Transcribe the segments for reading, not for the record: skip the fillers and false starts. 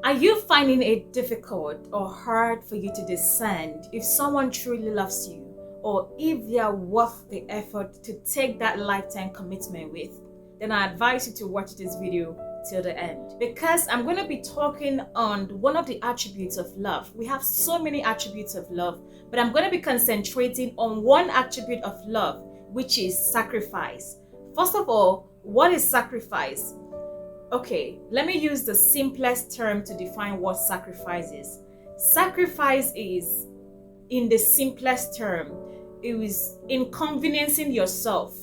Are you finding it difficult or hard for you to discern if someone truly loves you or if they are worth the effort to take that lifetime commitment with? Then I advise you to watch this video till the end, because I'm going to be talking on one of the attributes of love. We have so many attributes of love, but I'm going to be concentrating on one attribute of love, which is sacrifice. First of all, what is sacrifice? Okay, let me use the simplest term to define what sacrifice is. Sacrifice is, in the simplest term, it is inconveniencing yourself,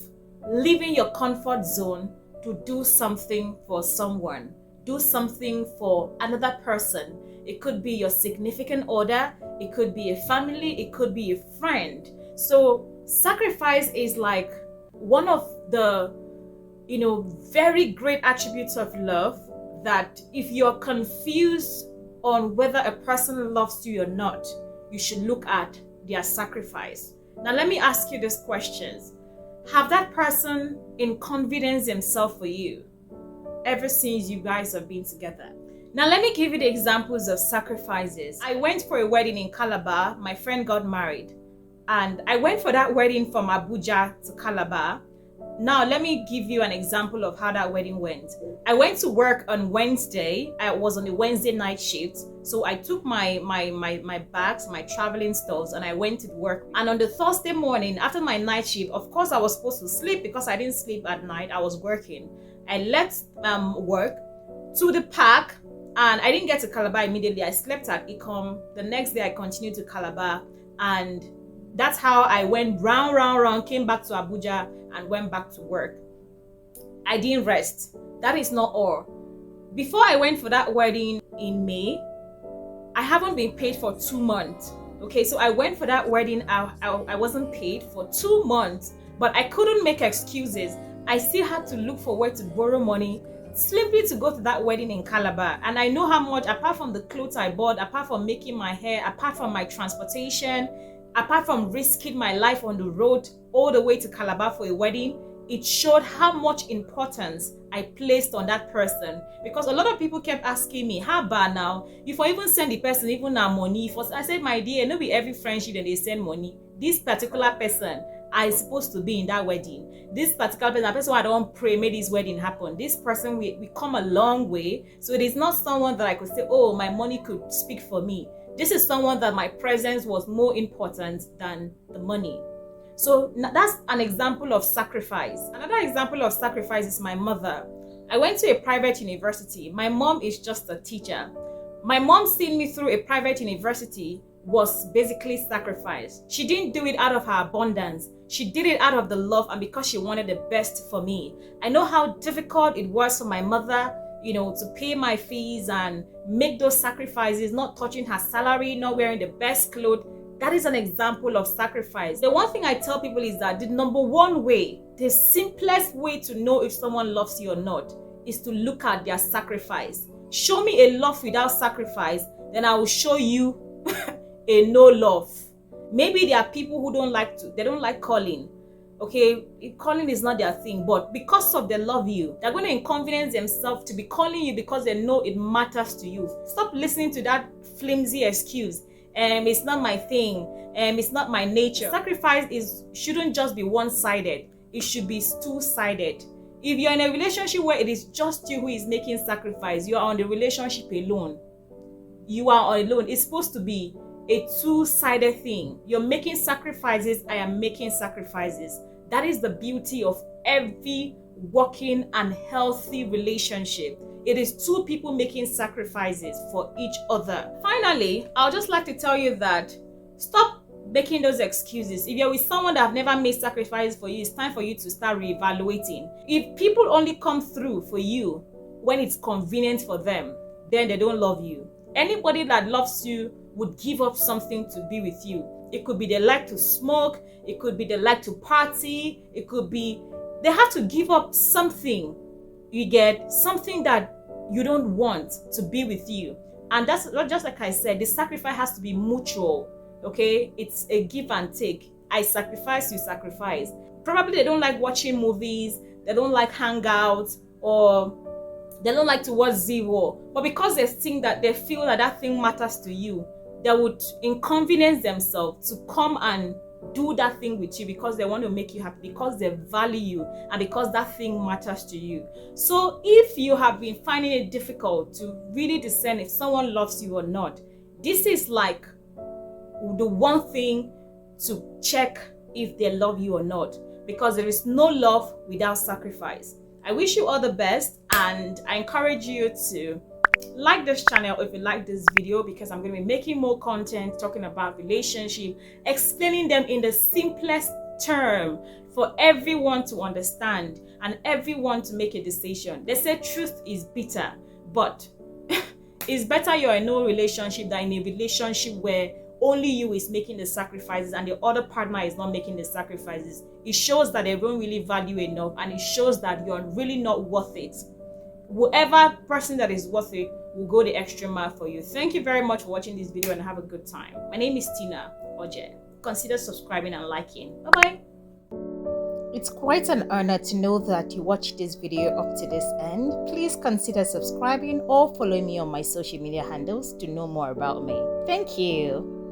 leaving your comfort zone to do something for someone, do something for another person. It could be your significant other, it could be a family, it could be a friend. So sacrifice is like one of the very great attributes of love, that if you're confused on whether a person loves you or not, you should look at their sacrifice. Now, let me ask you these questions. Have that person inconvenienced himself for you ever since you guys have been together? Now, let me give you the examples of sacrifices. I went for a wedding in Calabar. My friend got married, and I went for that wedding from Abuja to Calabar. Now, let me give you an example of how that wedding went. I went to work on Wednesday. I was on a Wednesday night shift. So I took my bags, my traveling stuffs, and I went to work. And on the Thursday morning, after my night shift, of course, I was supposed to sleep because I didn't sleep at night. I was working. I left work to the park, and I didn't get to Calabar immediately. I slept at Ecom. The next day, I continued to Calabar, and that's how I went round, came back to Abuja, and went back to work. I didn't rest. That is not all. Before I went for that wedding in May, I haven't been paid for 2 months. Okay, so I went for that wedding. I wasn't paid for 2 months, but I couldn't make excuses. I still had to look for where to borrow money simply to go to that wedding in Calabar. And I know how much, apart from the clothes I bought, apart from making my hair, apart from my transportation, apart from risking my life on the road all the way to Calabar for a wedding, it showed how much importance I placed on that person. Because a lot of people kept asking me, how about now? If I even send the person even now money, I said, my dear, no be every friendship that they send money. This particular person I supposed to be in that wedding. This particular person, the person I don't pray made this wedding happen. This person, we come a long way. So it is not someone that I could say, oh, my money could speak for me. This is someone that my presence was more important than the money. So that's an example of sacrifice. Another example of sacrifice is my mother. I went to a private university. My mom is just a teacher. My mom seeing me through a private university was basically sacrifice. She didn't do it out of her abundance. She did it out of the love and because she wanted the best for me. I know how difficult it was for my mother, to pay my fees and make those sacrifices, not touching her salary, not wearing the best clothes. That is an example of sacrifice. The one thing I tell people is that the number one way, the simplest way to know if someone loves you or not is to look at their sacrifice. Show me a love without sacrifice, then I will show you a no love. Maybe there are people who don't like calling. Okay, calling is not their thing, but because of they love you, they're going to inconvenience themselves to be calling you because they know it matters to you. Stop listening to that flimsy excuse. It's not my thing. It's not my nature. Sacrifice shouldn't just be one-sided. It should be two-sided. If you're in a relationship where it is just you who is making sacrifice, you are on the relationship alone. You are alone. It's supposed to be a two-sided thing. You're making sacrifices, I am making sacrifices. That is the beauty of every working and healthy relationship. It is two people making sacrifices for each other. Finally, I'll just like to tell you that stop making those excuses. If you're with someone that have never made sacrifices for you, it's time for you to start reevaluating. If people only come through for you when it's convenient for them, then they don't love you. Anybody that loves you would give up something to be with you. It could be they like to smoke, it could be they like to party, it could be they have to give up something. You get something that you don't want to be with you. And that's just like I said, the sacrifice has to be mutual. Okay, it's a give and take. I sacrifice, you sacrifice. Probably they don't like watching movies, they don't like hangouts, or They don't like to watch zero, but because they think that they feel that that thing matters to you, they would inconvenience themselves to come and do that thing with you because they want to make you happy, because they value you, and because that thing matters to you. So if you have been finding it difficult to really discern if someone loves you or not, this is like the one thing to check if they love you or not, because there is no love without sacrifice. I wish you all the best, and I encourage you to like this channel if you like this video, because I'm going to be making more content talking about relationship, explaining them in the simplest term for everyone to understand and everyone to make a decision. They say truth is bitter, but it's better you're in no relationship than in a relationship where only you is making the sacrifices and the other partner is not making the sacrifices. It shows that they don't really value enough, and it shows that you're really not worth it. Whoever person that is worth it will go the extra mile for you. Thank you very much for watching this video, and have a good time. My name is Tina Oje. Consider subscribing and liking. Bye-bye. It's quite an honor to know that you watched this video up to this end. Please consider subscribing or follow me on my social media handles to know more about me. Thank you.